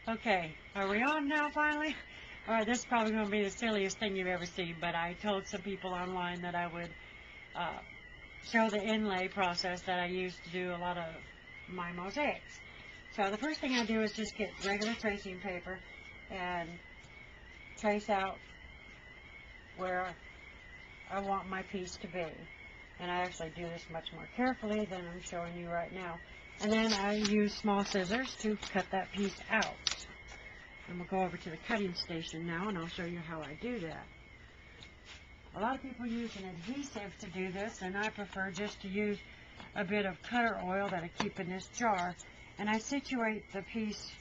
Okay, are we on now finally? Alright, this is probably going to be the silliest thing you've ever seen, but I told some people online that I would uh, show the inlay process that I use to do a lot of my mosaics. So the first thing I do is just get regular tracing paper and trace out where I want my piece to be. And I actually do this much more carefully than I'm showing you right now. And then I use small scissors to cut that piece out. And we'll go over to the cutting station now, and I'll show you how I do that. A lot of people use an adhesive to do this, and I prefer just to use a bit of cutter oil that I keep in this jar. And I situate the piece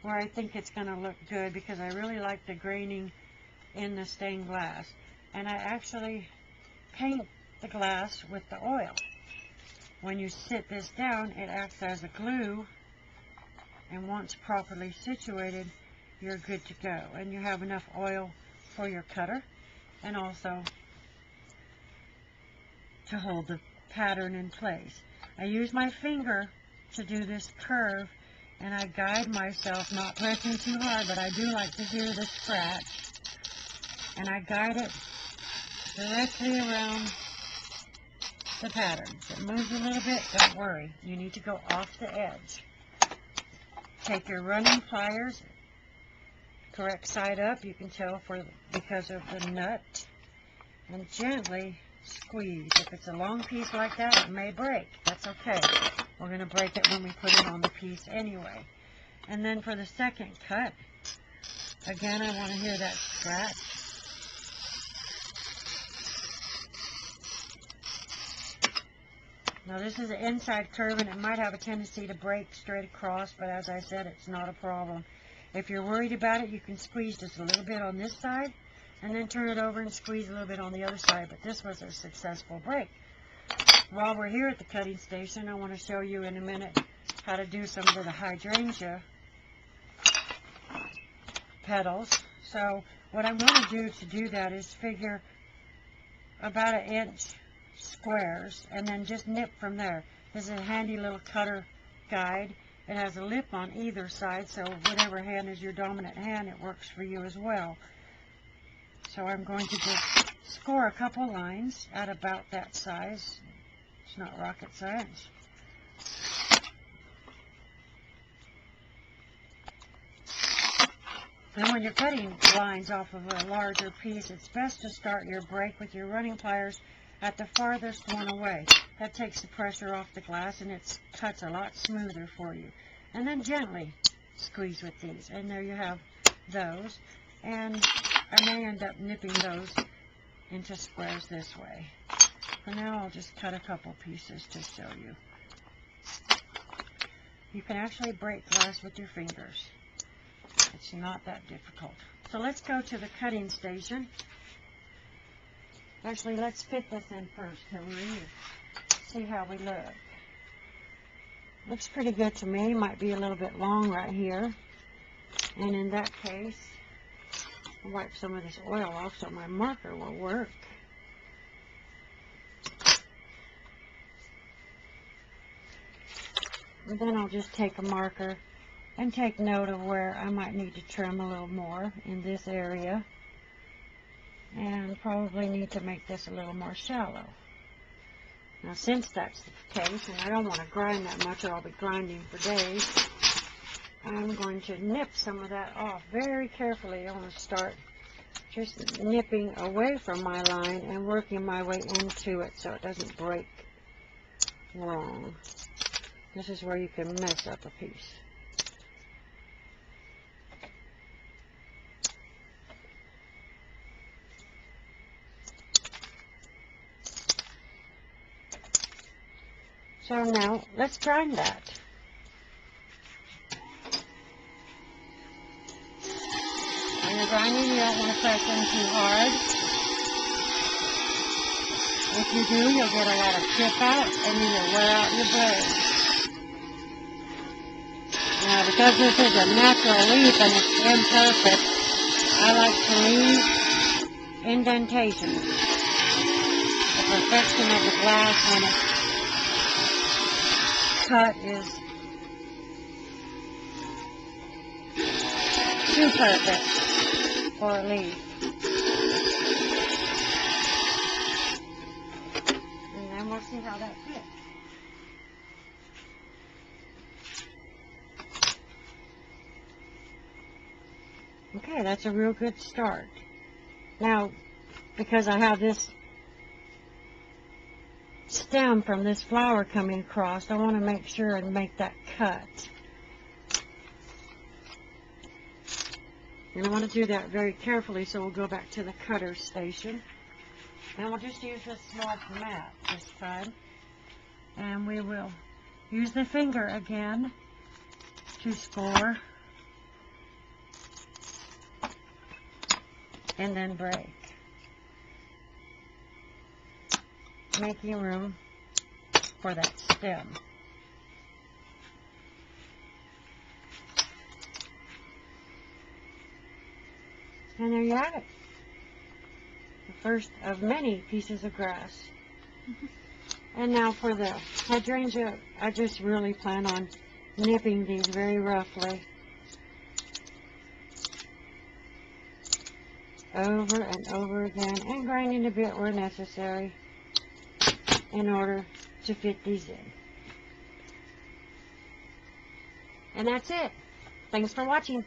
where I think it's going to look good because I really like the graining in the stained glass. And I actually paint the glass with the oil. When you sit this down, it acts as a glue, and once properly situated, you're good to go. And you have enough oil for your cutter and also to hold the pattern in place. I use my finger to do this curve, and I guide myself, not pressing too hard, but I do like to hear the scratch, and I guide it directly around the pattern. If it moves a little bit, don't worry. You need to go off the edge. Take your running pliers, correct side up, you can tell because of the nut, and gently squeeze. If it's a long piece like that, it may break. That's okay. We're going to break it when we put it on the piece anyway. And then for the second cut, again, I want to hear that scratch. Now this is an inside curve, and it might have a tendency to break straight across, but as I said, it's not a problem. If you're worried about it, you can squeeze just a little bit on this side, and then turn it over and squeeze a little bit on the other side, but this was a successful break. While we're here at the cutting station, I want to show you in a minute how to do some of the hydrangea petals. So what I'm going to do that is figure about 1 inch squares and then just nip from there. This is a handy little cutter guide. It has a lip on either side, so whatever hand is your dominant hand, it works for you as well. So I'm going to just score a couple lines at about that size. It's not rocket science. And when you're cutting lines off of a larger piece, it's best to start your break with your running pliers at the farthest one away. That takes the pressure off the glass, and it cuts a lot smoother for you. And then gently squeeze with these, and there you have those. And I may end up nipping those into squares this way. For now, I'll just cut a couple pieces to show you. You can actually break glass with your fingers. It's not that difficult. So let's go to the cutting station. Actually, let's fit this in first, Hillary. See how we look. Looks pretty good to me. Might be a little bit long right here. And in that case, I'll wipe some of this oil off so my marker will work. And then I'll just take a marker and take note of where I might need to trim a little more in this area. And probably need to make this a little more shallow. Now, since that's the case, and I don't want to grind that much or I'll be grinding for days, I'm going to nip some of that off very carefully. I want to start just nipping away from my line and working my way into it so it doesn't break wrong. This is where you can mess up a piece. So now, let's grind that. When you're grinding, you don't want to press in too hard. If you do, you'll get a lot of chip out, and you will wear out your blade. Now, because this is a natural leaf and it's imperfect, I like to leave indentations. The perfection of the glass when it's cut is too perfect for a leaf. And then we'll see how that fits. Okay, that's a real good start. Now, because I have this stem from this flower coming across, I want to make sure and make that cut. And I want to do that very carefully, so we'll go back to the cutter station. And we'll just use this small mat this time. And we will use the finger again to score. And then break. Making room for that stem. And there you have it. The first of many pieces of grass. And now for the hydrangea, I just really plan on nipping these very roughly. Over and over again, and grinding a bit where necessary in order to fit these in. And that's it. Thanks for watching.